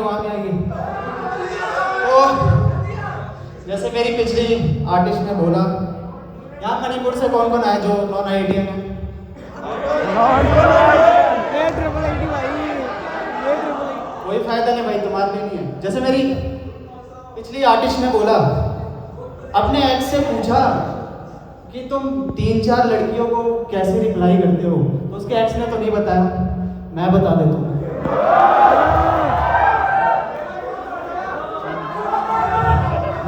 वहाँ भी आएगी। तो जैसे मेरी पिछली आर्टिस्ट ने बोला, यहाँ मणिपुर से कौन कौन आए जो नॉन आईआईटीएन है? कोई फायदा नहीं भाई, तुम्हारे लिए नहीं है। जैसे मेरी पिछली आर्टिस्ट ने बोला, अपने एक्स से पूछा कि तुम 3-4 लड़कियों को कैसे रिप्लाई करते हो, तो उसके एक्स ने तो नहीं बताया, मैं बता देता हूँ।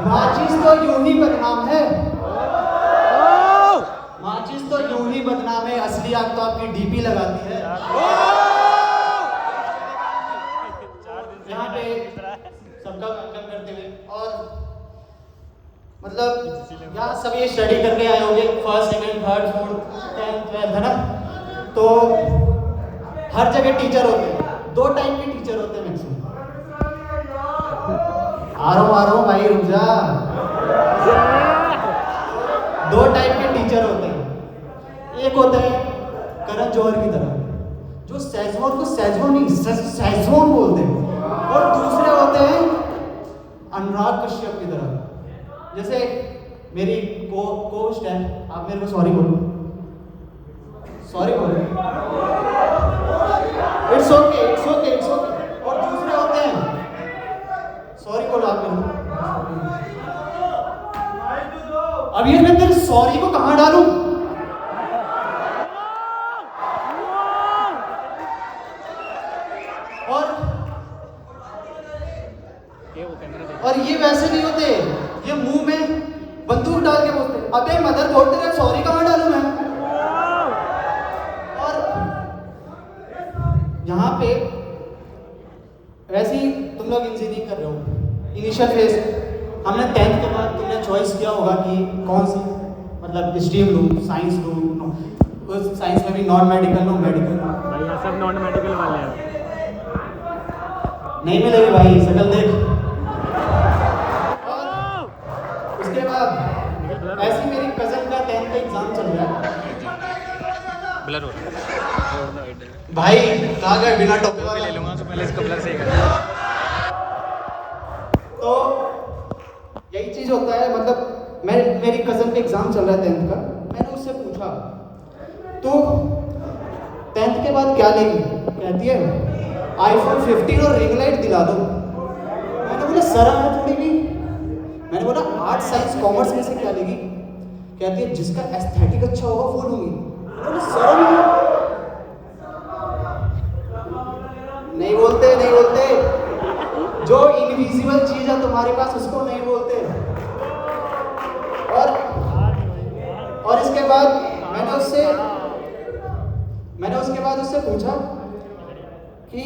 माचिस तो यूं ही बदनाम है, माचिस तो यूं ही बदनाम है, असली आग तो आपकी डीपी लगाती है। यहाँ पे सबका वेलकम करते हुए, और मतलब यहाँ सभी स्टडी करके आए होंगे, first second third fourth 10th 12th है ना, तो हर जगह टीचर होते हैं, 2 टाइप के टीचर होते हैं मैक्सिमम। आ रहा हूँ भाई, रुक जा। 2 टाइप के टीचर होते हैं, एक होता है करण जौहर की तरह, जो सेजोन को सेजोन नहीं सेजोन बोलते हैं, और दूसरे होते हैं अनुराग कश्यप की तरह। जैसे मेरी कोस्ट है, आप मेरे को सॉरी बोलो, सॉरी बोलो, it's okay it's okay it's okay. और दूसरे होते हैं, सॉरी बोलो आप मेरे को। अब ये मैं तेरे सॉरी को कहाँ डालूं? और ये वैसे नहीं होते, ये मुंह में बंदूक डाल के बोलते, अबे मदर बोर्ड तेरे सॉरी कहाँ डालूं मैं? और यहाँ पे वैसे ही तुम लोग इंजीनियरिंग कर रहे हो, इनिशियल फेज, हमने 10th के बाद तुमने चॉइस किया होगा कि कौन सी मतलब स्ट्रीम लूँ, साइंस लूँ, उस साइंस में भी नॉन मेडिकल लूँ, मेडिकल भाई यहाँ सब नॉन मेडिकल वाले हैं। नहीं मिलेगी भाई, शकल देख। उसके बाद ऐसी मेरी कजन का 10th का एग्जाम चल रहा है, ब्लर हो रहा है भाई कहाँ गए बिना टोपे वाले? ले लूँगा तो पहले इसको ब्लर से ही करना। तो यही चीज़ होता है, मतलब मेरी कज़न का एग्ज़ाम चल रहा है 10th का, मैंने उससे पूछा तो 10th के बाद क्या लेगी? कहती है iPhone 15 और रिंग लाइट दिला दो। मैंने बोला सर है थोड़ी भी, मैंने बोला आर्ट साइंस कॉमर्स में से क्या लेगी? कहती है जिसका एस्थेटिक अच्छा होगा वो लूँगी। मैंने सर नहीं बोलते, नहीं बोलते, जो इनविजिबल चीज है तुम्हारे पास उसको नहीं बोलते। और इसके बाद मैंने उसके बाद उससे पूछा कि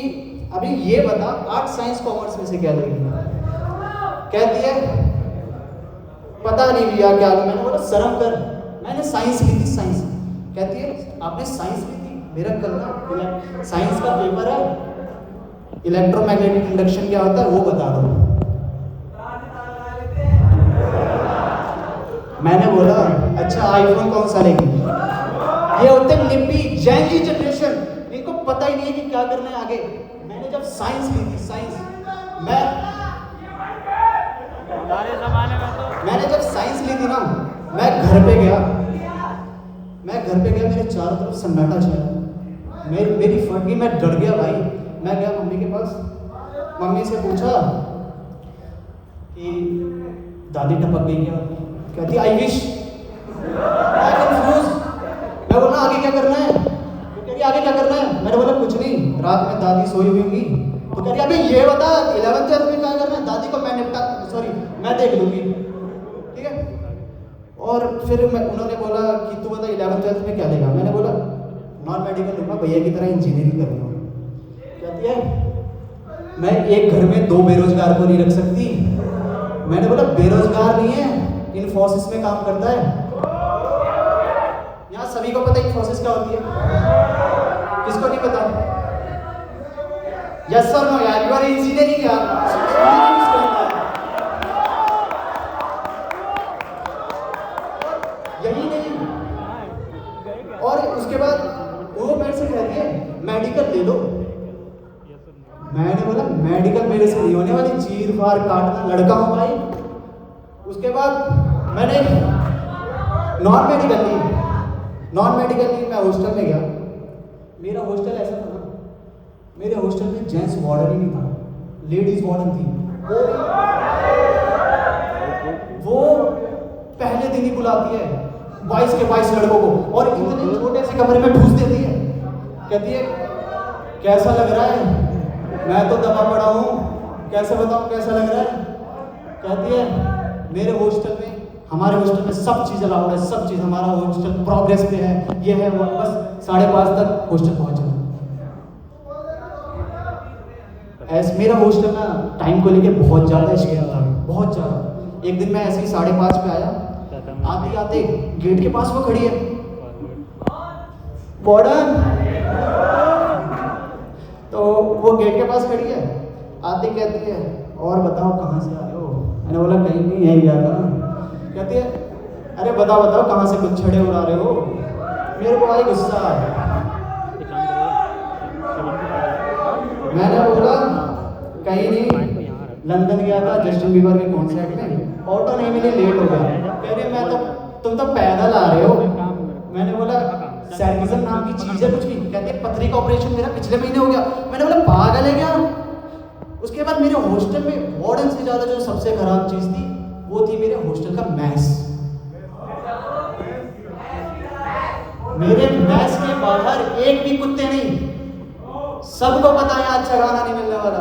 अभी ये बता आर्ट साइंस कॉमर्स में से क्या लेगी? कहती है पता नहीं भैया क्या लूं। मैंने बोला शर्म कर, मैंने साइंस ली थी, साइंस। कहती है आपने साइंस ली थी? मेरा कल ना साइंस का पेपर है, इलेक्ट्रोमैग्नेटिक इंडक्शन क्या होता है वो बता दो। मैंने बोला अच्छा आईफोन कौन सा लेगी? ये होते लिपी जैंजी जनरेशन, इनको पता ही नहीं है कि क्या करना है आगे। मैंने जब साइंस ली थी, साइंस मैंने जब साइंस ली थी ना, मैं घर पे गया, मेरे चारों तरफ सन्नाटा छाया, मेरी फट गई, मैं डर गया भाई। मैं गया मम्मी के पास, मम्मी से पूछा कि दादी टपक गई क्या? कहती आई विश। मैं कंफ्यूज, मैं बोला आगे क्या करना है? तो कह रही आगे क्या करना है? मैंने बोला कुछ नहीं, रात में दादी सोई हुई होंगी। तो कह रही अबे ये बता 11th 12th में क्या करना है? दादी को मैं देख लूंगी, ठीक है। और फिर उन्होंने बोला कि तू बता 11th 12th में क्या लेगा? मैंने बोला नॉन मेडिकल लूँगा, भैया की तरह इंजीनियरिंग करूँगा। कहती है मैं एक घर में 2 बेरोजगार को नहीं रख सकती। मैंने बोला बेरोजगार नहीं है, इन्फोसिस में काम करता है। यहाँ सभी को पता है इन्फोसिस क्या होती है, किसको नहीं पता? यस और नो यार, यू आर इंजीनियरिंग यार। यही नहीं, और उसके बाद वो मेरे से कहती है मेडिकल ले लो। मैंने बोला मेडिकल मेरे से नहीं नहीं होने वाली, चीर फाड़ काटना, लड़का हूँ भाई। उसके बाद मैंने नॉन मेडिकल ली, मैं हॉस्टल में गया। मेरा हॉस्टल ऐसा था ना, मेरे हॉस्टल में जेंट्स वार्डन ही नहीं था, लेडीज वार्डन थी। वो पहले दिन ही बुलाती है 22 के 22 लड़कों को, और इतने छोटे से कमरे में ठूस देती है। कहती है कैसा लग रहा है, मैं तो दबा पड़ा हूँ, कैसे बताऊँ कैसा लग रहा है। कहती है मेरे हॉस्टल में, हमारे हॉस्टल में सब चीज़ अलाउड है, सब चीज़, हमारा हॉस्टल प्रोग्रेस पे है, ये है वो, बस 5:30 तक हॉस्टल पहुँच जाओ। ऐसे मेरा हॉस्टल ना टाइम को लेके बहुत ज़्यादा स्केल था, बहुत ज़्यादा। एक दिन मैं ऐसे ही 5:30 पे आया, आते आते गेट के पास वो खड़ी है, वार्डन। तो वो गेट के पास खड़ी है, आते कहती है और बताओ कहाँ से आए हो। मैंने बोला कहीं नहीं, यहीं गया था। कहती है अरे बताओ कहाँ से कुछ छड़े उड़ा रहे हो। मेरे को भाई गुस्सा आया। मैंने बोला कहीं नहीं, लंदन गया था जस्टिन बीबर के कॉन्सर्ट में, ऑटो नहीं मिली, लेट हो गया। कह रही मैं तो, तुम तो पैदल आ रहे हो। मैंने बोला सैर्किज्म नाम की चीज़ है कुछ भी। कहते पथरी का ऑपरेशन मेरा पिछले महीने हो गया। मैंने बोला पागल है क्या। उसके बाद मेरे हॉस्टल में वार्डन से ज़्यादा जो सबसे खराब चीज़ थी वो थी मेरे हॉस्टल का मैस। मेरे मैस के बाहर एक भी कुत्ते नहीं, सबको पता है आज अच्छा खाना नहीं मिलने वाला।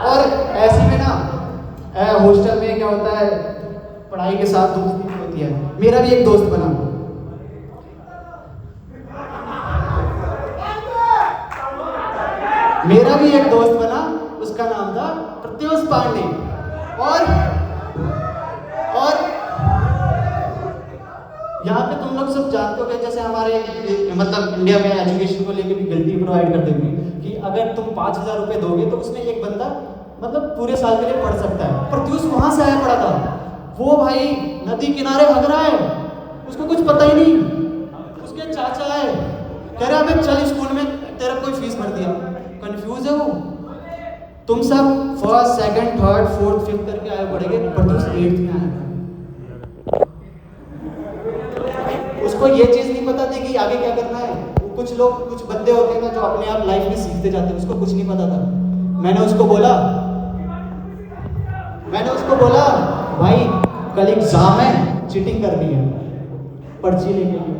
और ऐसे में ना हॉस्टल में क्या होता है, पढ़ाई के साथ दोस्ती होती है। मेरा भी एक दोस्त बना, उसका नाम था प्रत्युष पांडे। और यहाँ पे तुम लोग सब जानते हो कि जैसे हमारे मतलब इंडिया में एजुकेशन को लेके भी गलती प्रोवाइड कर देंगे कि अगर तुम 5,000 रुपये दोगे तो उसमें एक बंदा मतलब पूरे साल के लिए पढ़ सकता है। प्रत्युष वहां से आया पड़ा था, वो भाई नदी किनारे हग रहा है, उसको कुछ पता ही नहीं। उसके चाचा है, कह रहे अबे चल स्कूल में, तेरा कोई फीस भर दिया। कंफ्यूज है वो। तुम सब 1st, 2nd, 3rd, 4th, 5th करके आए पड़ेंगे, प्रत्युष 8th में आया। उसको ये चीज नहीं पता थी कि आगे क्या करना है। कुछ लोग, कुछ बंदे होते हैं ना जो अपने आप लाइफ में सीखते जाते हैं, उसको कुछ नहीं पता था। मैंने उसको बोला भाई कल एग्जाम है, चीटिंग करनी है, पर्ची लेके आए।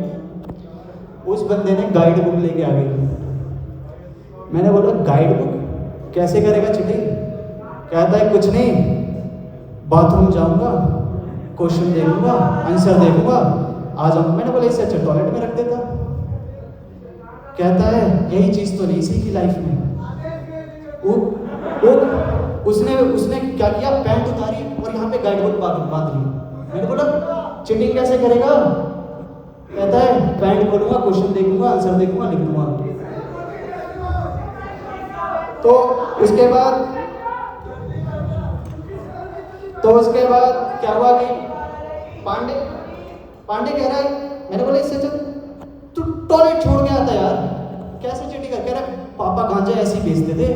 उस बंदे ने गाइड बुक लेके आ गई। मैंने बोला गाइड बुक कैसे करेगा चीटिंग। कहता है कुछ नहीं, बाथरूम जाऊंगा, क्वेश्चन देखूंगा, आंसर देखूंगा, आ जाऊंगा। मैंने बोला इससे अच्छा टॉयलेट में रख देता। कहता है यही चीज तो नहीं सीखी लाइफ में। उसने क्या किया, पैंट उतारी और यहाँ पे गाइड बुक बांध ली। मैंने बोला चीटिंग कैसे करेगा। कहता है पैंट खोलूंगा, क्वेश्चन देखूंगा, आंसर देखूंगा, लिख दूंगा। तो उसके बाद क्या हुआ कि पांडे कह रहा है, मैंने बोला इससे तू टॉयलेट छोड़ के आता यार, कैसे चीटिंग कर। कह रहा है पापा गांजा ऐसे ही बेचते थे।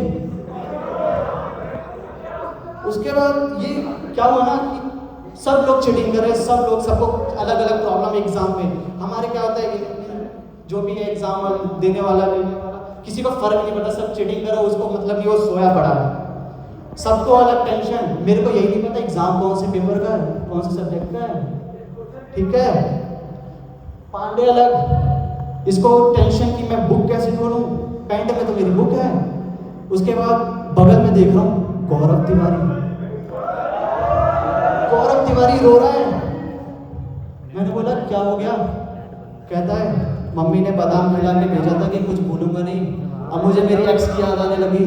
उसके बाद ये क्या हुआ ना कि सब लोग चीटिंग कर रहे हैं, सबको अलग अलग प्रॉब्लम एग्जाम में। हमारे क्या होता है कि जो भी है एग्जाम देने वाला किसी को फर्क नहीं पड़ता, सब चीटिंग करो, उसको मतलब नहीं, वो सोया पड़ा है। सबको अलग टेंशन। मेरे को यही नहीं पता एग्जाम कौन से पेपर का है, कौन से सब्जेक्ट का है। ठीक है, पांडे अलग, इसको टेंशन की मैं बुक कैसे खोलूं, पैंट में तो मेरी बुक है। उसके बाद बगल में देख रहा हूँ गौरव तिवारी रो रहा है। मैंने बोला क्या हो गया। कहता है मम्मी ने बादाम खिला के भेजा था कि कुछ भूलूंगा नहीं, अब मुझे मेरी एक्स की याद आने लगी।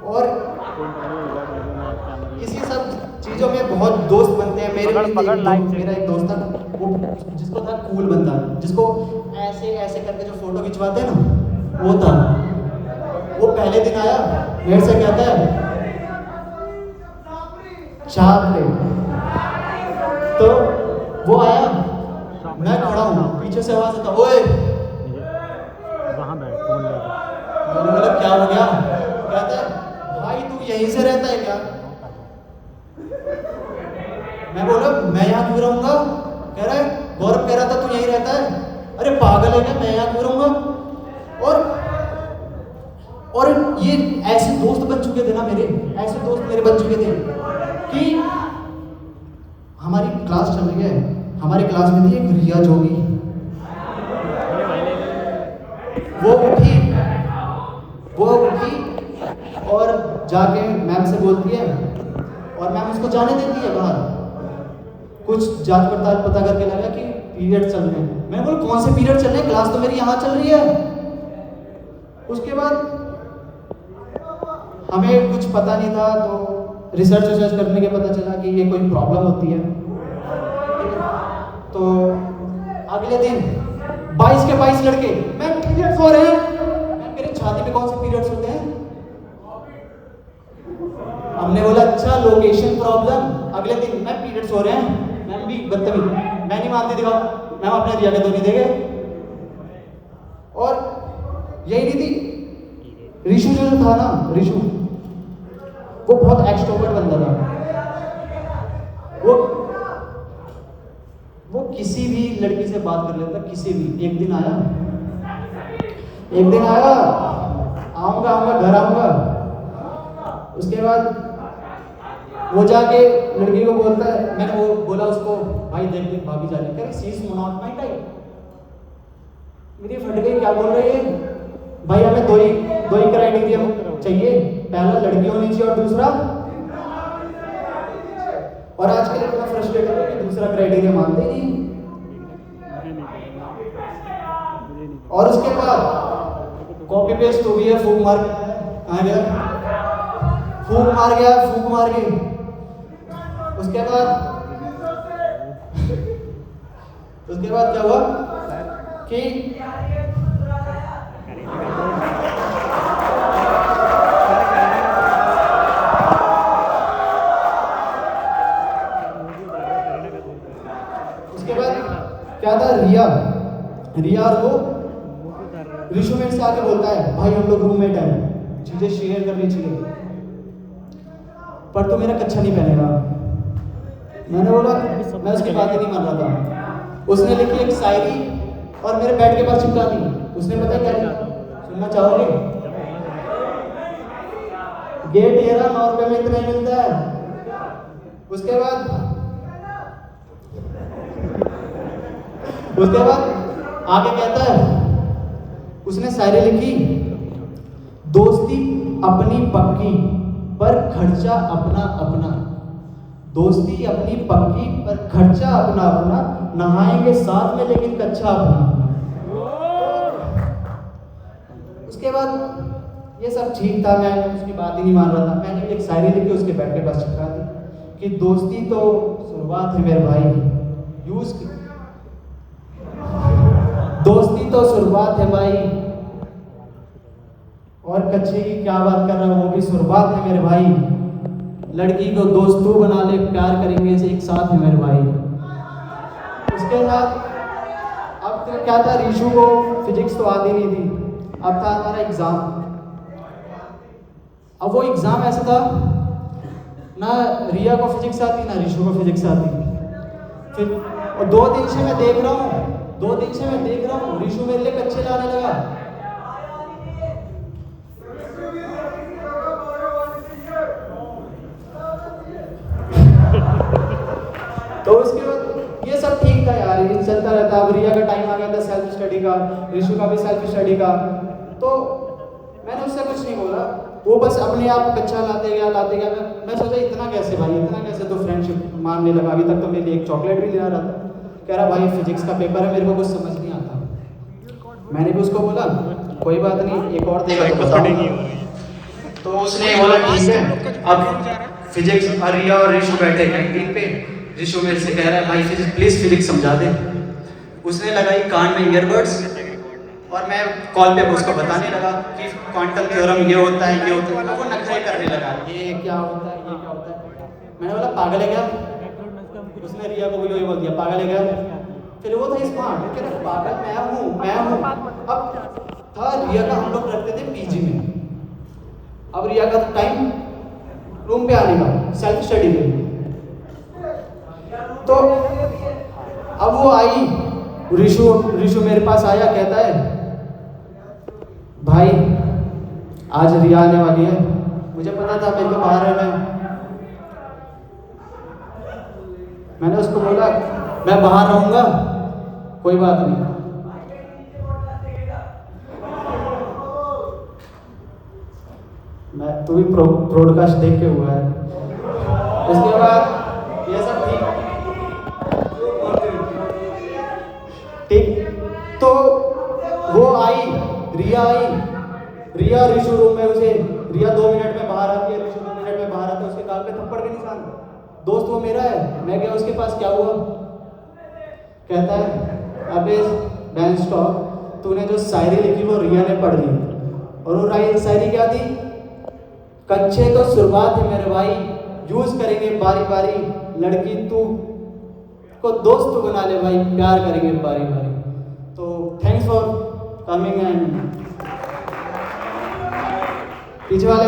और इसी सब चीजों में बहुत दोस्त बनते हैं। मेरा एक दोस्त था, वो जिसको था कूल बंदा, जिसको ऐसे ऐसे करके जो फोटो खिंचवाते हैं ना, वो था। वो पहले दिन आया, मेरे से कहता है चाप ले। तो वो आया, मैं खड़ा हूँ, पीछे से आवाज आता ओए वहाँ बैठ फोन लेकर। मैं यहाँ क्यों रहूँगा? कह रहा है गौरव कह रहा था तू यहीं रहता है। अरे पागल है क्या, मैं यहाँ क्यों रहूँगा? और ये ऐसे दोस्त बन चुके थे ना मेरे, ऐसे दोस्त मेरे बन चुके थे कि हमारी क्लास चल रही है, हमारे क्लास में थी एक रिया जोगी। वो उठी और जाके मैम से बोलती है और मैम उसको जाने देती है बाहर। कुछ जांच पड़ताल पता करके लगा कि पीरियड चल रहे हैं। मैंने बोला कौन से पीरियड चल रहे हैं, क्लास तो मेरी यहाँ चल रही है। उसके बाद हमें कुछ पता नहीं था, तो रिसर्च करने के पता चला कि ये कोई प्रॉब्लम होती है। तो अगले दिन 22 के 22 लड़के मैम पीरियड्स हो रहे हैं। मैम मेरे छाती पे कौन से पीरियड्स होते हैं? हमने बोला अच्छा लोकेशन प्रॉब्लम। अगले दिन मैम पीरियड्स हो रहे हैं। मैम भी बदतमीज, मैं नहीं मानती, दिखाओ। मैम अपने रिया के तो नहीं देंगे। और यही नहीं थी, रिशु जो था ना, रिशु वो बहुत एक्सट्रोवर्ट बंदा था। वो किसी भी लड़की से बात कर लेता, किसी भी। एक दिन आया आऊंगा घर आऊंगा। उसके बाद वो जाके लड़की को बोलता है, मैंने वो बोला उसको भाई देख भाभी जा रही है, she is not my type. मेरी फट गई, क्या बोल रही है भाई? हमें दो ही क्राइटेरिया चाहिए, पहला लड़की होनी चाहिए और दूसरा, और आजकल इतना फ्रस्ट्रेटेड है कि दूसरा क्राइटेरिया मानते ही नहीं। और उसके बाद कॉपी पेस्ट हो गया, फूक मार गया। उसके बाद क्या हुआ कि क्या था, रिया और वो रिशु मेरे से आके बोलता है भाई हम लोग रूममेट हैं, चीजें शेयर करनी चाहिए, पर तू मेरा कच्छा नहीं पहनेगा। मैंने बोला, मैं उसकी बात ही नहीं मान रहा था। उसने लिखी एक शायरी और मेरे बेड के पास चिपका दी। उसने पता क्या लिखा, सुनना चाहोगे? गेट ये रहा, 9 रुपए में इतना ही मिलता है। उसके बाद आगे कहता है, उसने शायरी लिखी, दोस्ती अपनी पक्की पर खर्चा अपना अपना, दोस्ती अपनी पक्की पर खर्चा अपना अपना, नहाएंगे साथ में लेकिन कच्चा अपना। उसके बाद ये सब ठीक था, मैं उसकी बात ही नहीं मान रहा था। मैंने एक शायरी लिखी, उसके बेड के पास चिपका दी कि दोस्ती तो शुरुआत है मेरे भाई, दोस्ती तो शुरुआत है भाई, और कच्चे की क्या बात कर रहा हूँ, वो भी शुरुआत है मेरे भाई। लड़की को दोस्त तू बना ले, प्यार करेंगे इसे एक साथ है मेरे भाई। उसके बाद अब तो क्या था, रिशु को फिजिक्स तो आती नहीं थी। अब था हमारा एग्जाम। अब वो एग्जाम ऐसा था, ना रिया को फिजिक्स आती ना रिशु को फिजिक्स आती। फिर और 2 दिन से मैं देख रहा हूँ रिशु मेरे लिए कच्चे लाने लगा। तो उसके बाद ये सब ठीक था यार, ये चलता रहता। अब रिया का टाइम आ गया था सेल्फ स्टडी का, रिशु का भी सेल्फ स्टडी का। तो मैंने उससे कुछ नहीं बोला, वो बस अपने आप कच्चा लाते गया। मैं सोचा इतना कैसे तो फ्रेंडशिप मानने लगा। अभी तक तो मेरे लिए एक चॉकलेट भी ले रहा था। कह रहा भाई फिजिक्स का पेपर है, मेरे को कुछ समझ नहीं आता। मैंने भी उसको बोला कोई बात नहीं, एक और देगा तो बताऊंगा। तो उसने बोला ठीक है। अब फिजिक्स रिया और रिशु बैठे कैंटीन पे। रिशु मेरे से कह रहा है भाई प्लीज फिजिक्स समझा दे। उसने लगाई कान में ईयरबड्स और मैं कॉल पे उसको बताने लगा कि क्वांटम थ्योरम ये होता है। वो नखरे करने लगा, ये क्या होता है। मैंने बोला पागल है क्या? उसने रिया को भी वही बोल दिया, पागल है क्या? फिर वो था स्मार्ट, कह रहा पागल मैं हूँ। अब था रिया का, हम लोग रहते थे पीजी में। अब रिया का टाइम रूम पे आने का, सेल्फ स्टडी पे। तो अब वो आई, ऋषु मेरे पास आया, कहता है भाई आज रिया आने वाली है। मुझे पता था मेरे को बाहर रहना है। मैंने उसको बोला मैं बाहर रहूंगा, कोई बात नहीं। मैं तू भी ब्रॉडकास्ट देख के हुआ है। उसके बाद ये सब ठीक, तो वो आई, रिया आई, रिया ऋषु रूम में, उसे रिया 2 मिनट में बाहर आती है, ऋषु 2 मिनट में बाहर आता है, उसके गाल पे थप्पड़ के निशान। दोस्त वो मेरा है। मैं गया उसके पास, क्या हुआ? कहता है अबे डांस स्टॉप, तूने जो शायरी लिखी वो रिया ने पढ़ ली। और वो शायरी क्या थी? कच्चे तो शुरुआत है मेरे भाई, यूज करेंगे बारी बारी, लड़की तू को दोस्त बना ले भाई, प्यार करेंगे बारी बारी। तो थैंक्स फॉर कमिंग एंड पीछे वाले